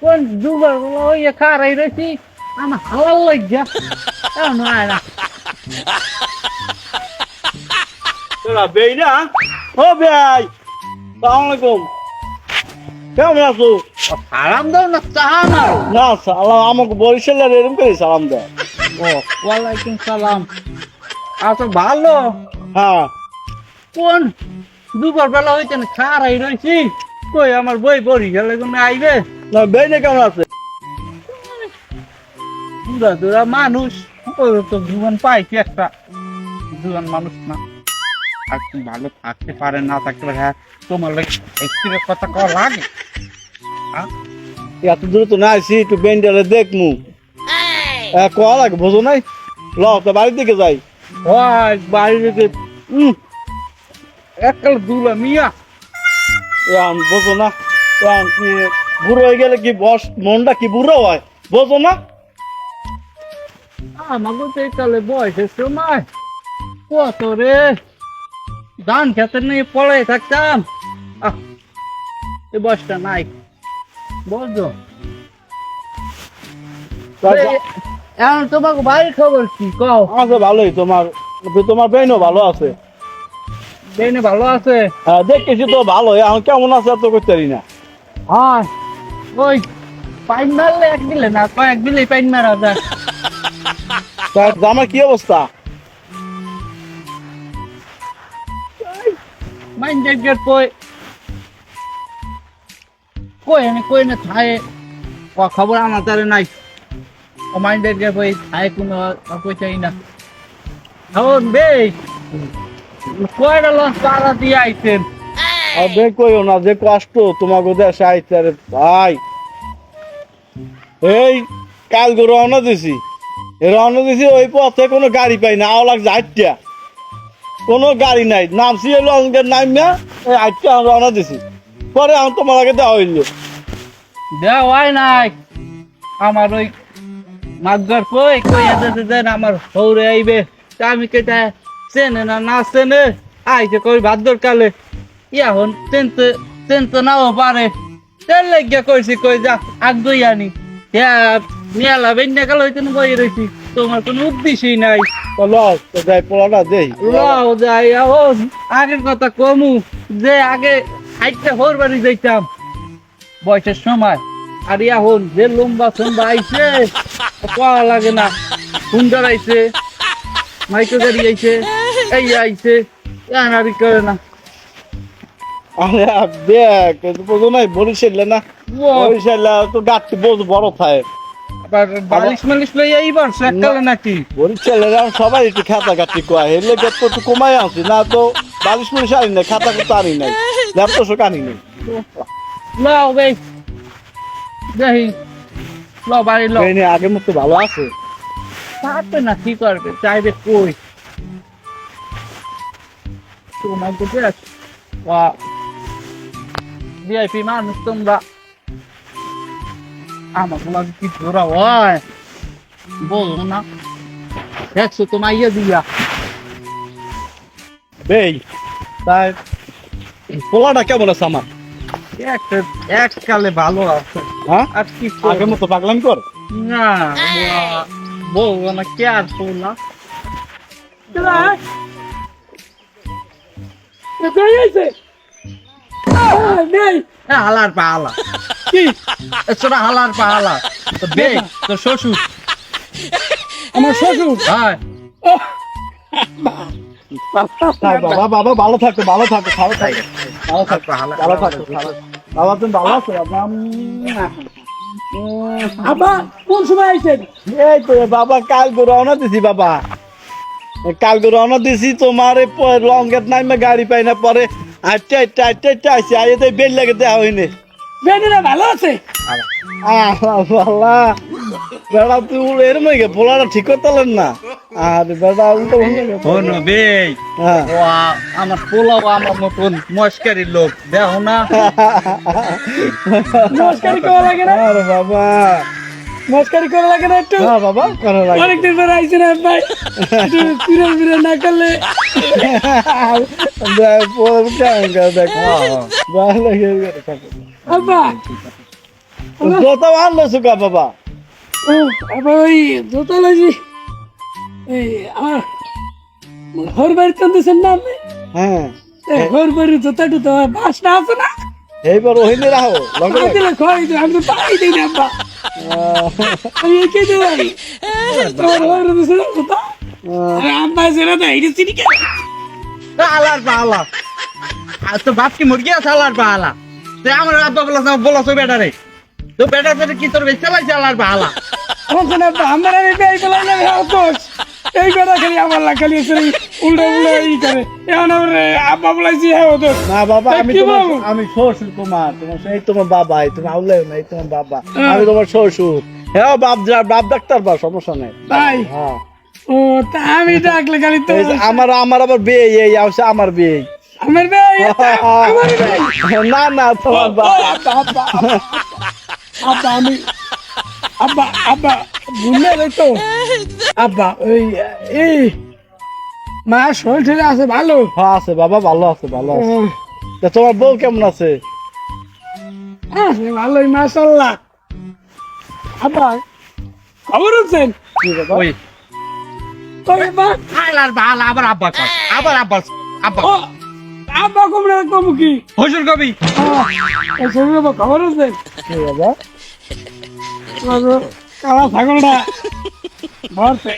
কোন দুবার ওই খারাই রয়েছি আমার হালাল লাগিয়া নয় না তোরা বেই না ও ভাই সালাম আলাইকুম কেমন আছো সালাম দাও না চাহা না না সালাম আমাকে বরিশালের এরকম করে সালাম দেয় ও ওয়ালাইকুম সালাম আচ্ছা ভালো হ্যাঁ কোন দুপুর বেলা হইতে না খারাই রয়েছি কই আমার বই পড়ি গেলে তুমি আইবে না বেই না কেমন আছে দুরা দুরা মানুষ ওই তো জীবন পাইছি একটা জীবন মানুষ না আর তুমি ভালো থাকতে পারে না থাকতে পারে হ্যাঁ তোমার লাগে একটু কথা কওয়া লাগে এত দূরে তো না আসি একটু বেন্ডারে দেখমু কোয়া লাগে বোঝো নাই ল তো বাড়ির দিকে যাই ওই বাড়ি থেকে এককাল দুলা মিয়া বোঝো না কি বুড়ো হয়ে গেলে কি বস মনটা কি বুড়ো হয় বোঝো না আমাকে তো একালে বয়সের সময় কত রে ধান খেতে নিয়ে পড়ে থাকতাম এই বয়সটা নাই বুঝছো এখন তোমাকে বাড়ির খবর কি কও আছে ভালোই তোমার তোমার বেইনও ভালো আছে বেনে ভালো আছে দেখেছি তো ভালো এখন কেমন আছে এত করতে পারি না হ্যাঁ ওই পাইন মারলে এক দিলে না কয়েক দিলেই পাইন মারা যায় আমার কি অবস্থা মাইন জায়গার কই আমি কই না থায়ে খবর আমার তারে নাই ও মাইন জায়গার থায়ে কোনো কইতাই না এখন বেশ কয়টা লঞ্চ পাড়া দিয়ে আইছেন আর দেখো না যে কষ্ট তোমাকে দেশে আইতে রে ভাই এই কাল রওনা দিছি ওই পথে কোনো গাড়ি পাই না আও লাগছে আটটা কোনো গাড়ি নাই নামছি এলো আমাদের নামিয়া এই আটটা রওনা দিছি পরে আমি তোমার আগে দেওয়া হইলো দেওয়াই নাই আমার ওই মাগর কই কই এসে দেন আমার হৌরে আইবে তা আমি কেটা চেনে না চেনে আইছে কই ভাদ্র কালে এখন তেনতে নাও পারে তেল লাগিয়া কইছি কই যা আগ দই আনি মেলা বেন্যা কাল হইতে বই রয়েছি তোমার কোনো উদ্দেশ্যই নাই যাই পোলাটা দেই লাও যাই এখন আগের কথা কমু যে আগে হাইটটা হোর বাড়ি যাইতাম বয়সের সময় আর এখন যে লম্বা সম্বা আইছে পাওয়া লাগে না সুন্দর আইছে মাইক্রো গাড়ি আইছে এই আইছে আনারি করে না আরে দেখ বোঝো নাই বরিশালে না বরিশালে তো গাছটি বড় থাকে আবার বালিশ মালিশ লইয়া এইবার এককালে নাকি বরিশালের সবাই একটু খাতা কাটি কোয়া হেলে গেট তো একটু কমাই আনছি না তো বালিশ মালিশ আনি নাই খাতা করতে আনি নাই ল্যাপটপ আনি নাই লাও ভাই দেখি ল বাড়ি ল আগের মতো ভালো আছে পারবে না কি করবে চাইবে কই তোমার বুঝে ভিআইপি মানুষ তোমরা আমার তোমার কি ধরা হয় বলো না দেখছো তোমার ইয়ে দিয়া বেই তাই পোলাটা কেমন আছে আমার এককালে ভালো আছে হ্যাঁ আর কি আগের মতো পাগলাম কর না বলবো না কে আর বললাম হালার পাহালা কি ছোট হালার পাহালা তো বে তোর শ্বশুর আমার শ্বশুর হ্যাঁ বাবা বাবা ভালো থাকো ভালো থাকো ভালো থাকো ভালো থাকো হালা ভালো থাকো বাবা তুমি ভালো আছো বাবা আব্বা কোন সময় আইছেন এই তো বাবা কাল রওনা দিছি বাবা কাল রওনা দিছি তোমার লং গেট নামে গাড়ি পাই না পরে আটটা আইসি আইতে বেল লাগে দেওয়া হয়নি বেনেরা ভালো আছে আল্লাহ বেড়া তুই এর মধ্যে পোলাটা ঠিক করতে না আর বেড়া উল্টো হনো বে আমার পোলাও আমার মতন মস্কারি লোক দেখো না মস্কারি করা লাগে না আরে বাবা মস্কারি করা লাগে না একটু হ্যাঁ বাবা করা লাগে অনেকদিন পর আইছে না ভাই ফিরে না করলে দেখো ভালো লাগে আব্বা জোতা আনলো সুকা বাবা ও আবার ওই জুতা লাগি এই আমার ঘর বাড়ি টানতেছেন না আপনি হ্যাঁ ঘর বাড়ির জুতা টুতা বাসটা আছে না এইবার ওইনে রাখো লগে খাই দিলে খাই দিলে আমি তো পাই দিই না আব্বা আমি একে দিই ভাই তোমার ঘর দিছে না জুতা আরে আব্বা সেটা তো এইটা চিনি কে আলার পালা আর তো বাপ কি মুরগি আছে আলার পালা তে আমার আব্বা বলা তো বেটা রে তো বেটা পেটে কি তোর বেচতে পাইছে আলার পালা ওখানে আব্বা আমার আমি বেই বলাই না হাউস এই কথা খালি আমার লা খালি এসে উল্টা উল্টা ই করে এখন আমার আব্বা বলাইছি হ্যাঁ ওদের না বাবা আমি কি তোমার বলবো? আমি শ্বশুর কুমার তোমার এই তোমার বাবা তুমি আউলাই না এই তোমার বাবা আমি তোমার শ্বশুর হ্যাঁ বাপ ডাক্তার বা সমস্যা নাই তাই হ্যাঁ ও তা আমি ডাকলে খালি তো এই যে আমার আবার বিয়ে এই আছে আমার বিয়ে আমার বেই আমার বেই না না তোমার বাবা আব্বা আব্বা আমি আব্বা আব্বা ভুলে তো আব্বা ওই এই মা শরীর ঠিক আছে ভালো হ্যাঁ আছে বাবা ভালো আছে ভালো আছে তা তোমার বউ কেমন আছে আছে ভালোই মাশাআল্লাহ আব্বা খবর আছেন কি বাবা ওই কই বা আলার পালা আবার আব্বা কর আবার আব্বা আব্বা ও আব্বা কোমরে কম কি হুজুর কবি এই শরীর বা খবর আছেন কি বাবা কালা ছাগলটা ভরছে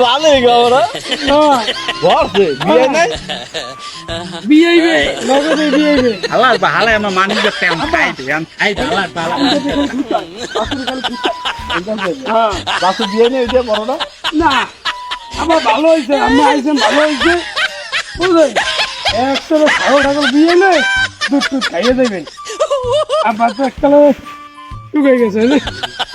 ভালোই খবর ভরছে বিয়ে নাই বিয়েইবে লগতে বিয়েইবে আলার পালা আমার মানি দেখতে আমি খাই দে আমি খাই দে আলার পালা হ্যাঁ বাসু বিয়ে নেই ওইটা বড় না না আমার ভালো হয়েছে আমি আইসেন ভালো হয়েছে বুঝলেন একশো ছাগল ঠাগল বিয়ে এলে দুধ টুধ খাইয়ে দেবেন আবার তো এককালে টুকে গেছে না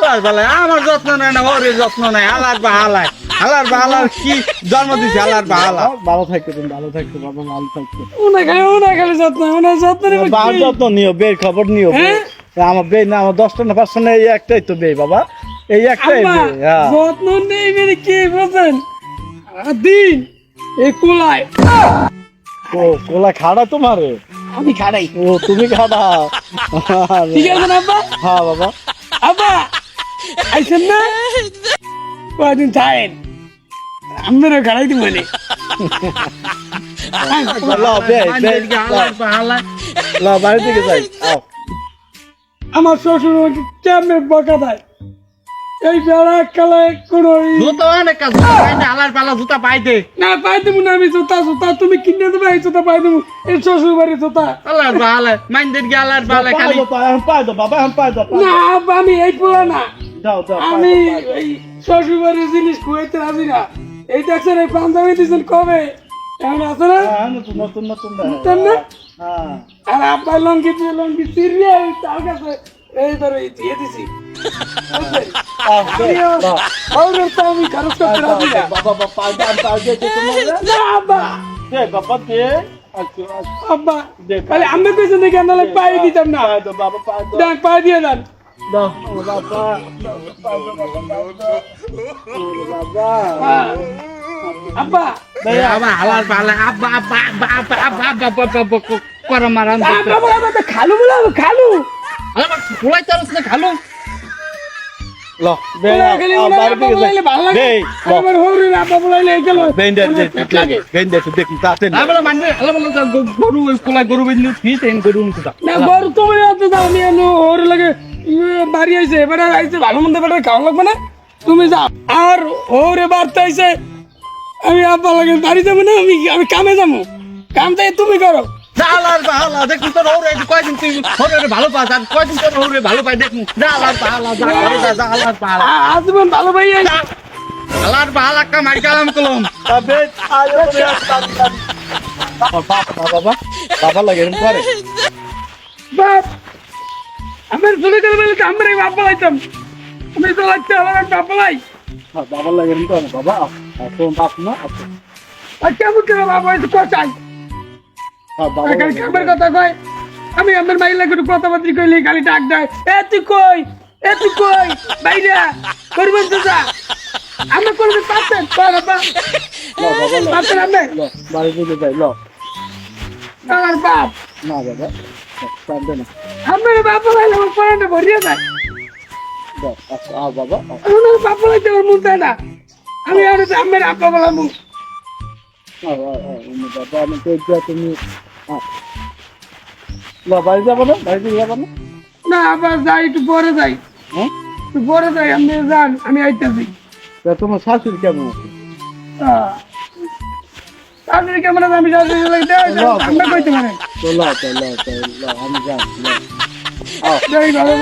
আলার পালা আমার যত্ন নেয় না ওর যত্ন নেয় আলার পালা আলার পালার কি জন্ম দিছে আলার পালা ভালো থাকতো তুমি ভালো থাকতো বাবা ভালো থাকতো ওনা খালি যত্ন ওনার যত্ন নেবে কি? বাবার যত্ন নিও বের খবর নিও হ্যাঁ? আমার বে না আমার 10টা না 5টা না এই একটাই তো বে বাবা এই একটাই আম্মা, বে হ্যাঁ যত্ন নেই মানে কি বলছেন দিন এই কোলায় ও কোলা খাড়া তোমারে আমি খাড়াই ও তুমি খাড়া ঠিক আছে না আব্বা হ্যাঁ বাবা আব্বা আইসেন না কয়দিন থাকেন আমরা খাড়াই দিব মানে ল বে বে আলার পালা ল বাড়ি থেকে যাই আও আমার শ্বশুর আমাকে কেমনে বকা দেয় এই বেড়া কালায় কোন জুতো অনেক কাজ পাইতে আলার পালা জুতা পাইতে না পাই দেবো না আমি জুতা জুতা তুমি কিনে দেবে এই জুতা পাই দেবো এই শ্বশুর বাড়ি জুতা আলার পালা মাইন্দের কি আলার পালা খালি পাই দাও বাবা এখন পাই দাও না আব্বা আমি এই পোলা না দাও দাও আমি এই শ্বশুর বাড়ির জিনিস খুঁয়াইতে রাজি না এই দেখছেন এই পাঞ্জাবি দিয়েছেন কবে এমন আছে না নতুন নতুন নতুন বুঝতেন না হ্যাঁ আর আব্বা লঙ্কি চিরিয়ে তার কাছে এই ধরো এই দিয়ে দিছি বুঝলেন? আমিও তো আমি খরচ করতে রাজি না বাবা পাই দাও পাই দিতে তোমার না আব্বা দে বাবা দে আচ্ছা আব্বা তাহলে আমি পেছন থেকে আনলে পাই দিতাম না পাই দাও বাবা পাই দাও দেখ পাই দিয়ে দেন দাও বাবা বাবা হ্যাঁ। আব্বা আবার আলার পালা আব্বা আব্বা আব্বা আব্বা আব্বা আব্বা আব্বা করে মারান আব্বা বলে আমাকে খালু বলে খালু আলার ফুলাই চারস না খালু ল বে খালি বাড়ি থেকে যাই ভালো লাগে বে আমার হরি আব্বা বলাইলে এই গেল বেন্ডার দে বেন্ডার দেখি তাতে না আবার মানে আলার পালা গরু ফুলাই গরু বিন্দু ফিট এন গরু মুটা না বড় তুমি এত দাও আমি এনো হরি লাগে বাড়ি আইছে এবারে আইছে ভালো মন্দ এবারে খাওয়া লাগবে না তুমি যাও আর ওরে বার্তা আইছে আমি আব্বা লাগে বাড়ি যাবো না আমি কামে যাবো কামটাই তুমি করো আলার পালা দেখুন তো ওরে কয়দিন তুই ওরে ভালো পাস আর কয়দিন তোর ওরে ভালো পাই দেখুন আলার পালা যা করে যা আলার পালা আজীবন ভালো ভাই আলার পালা কা মারি কালাম কলম আবে আয় বাবা বাবা লাগে এরকম করে বাপ আমার চলে গেলে বলে তো আমরা বাপ লাইতাম আমি তো লাগতে আমার বাপ লাই বাবা লাগে এরকম করে বাবা তো বাপ না আর কেমন করে বাবা এসে কোথায় বাবা খালি কামের কথা কয় আমি আমার মাইল লাগে একটু কথাবার্তি কইলে খালি ডাক দেয় এ তুই কই বাইরে করবেন তো যা আমরা করবে পাচ্ছেন বাবা পাচ্ছেন আপনি বাড়ি থেকে যাই ল আমার বাপ না বাবা কান্দে না আমার বাবা লাইলে আমার পড়াটা ভরিয়ে যায় আচ্ছা আও বাবা আও। আমার বাবা লাইতে আমার মন চায় না আমি আর আমার আব্বা বলাম আও, আও, আও, বাবা আমি তো যা তুমি আও। না বাড়ি যাবো না বাড়িতে যাবো না না আবার যাই একটু পরে যাই হ্যাঁ একটু পরে যাই আপনি যান আমি আইতেছি তা তোমার শাশুড়ি কেমন আছে আপনি কেমন আছে আমি শাশুড়ি লাগতে আমরা কইতে পারেন তো লাও আমি যাই যাই ভালো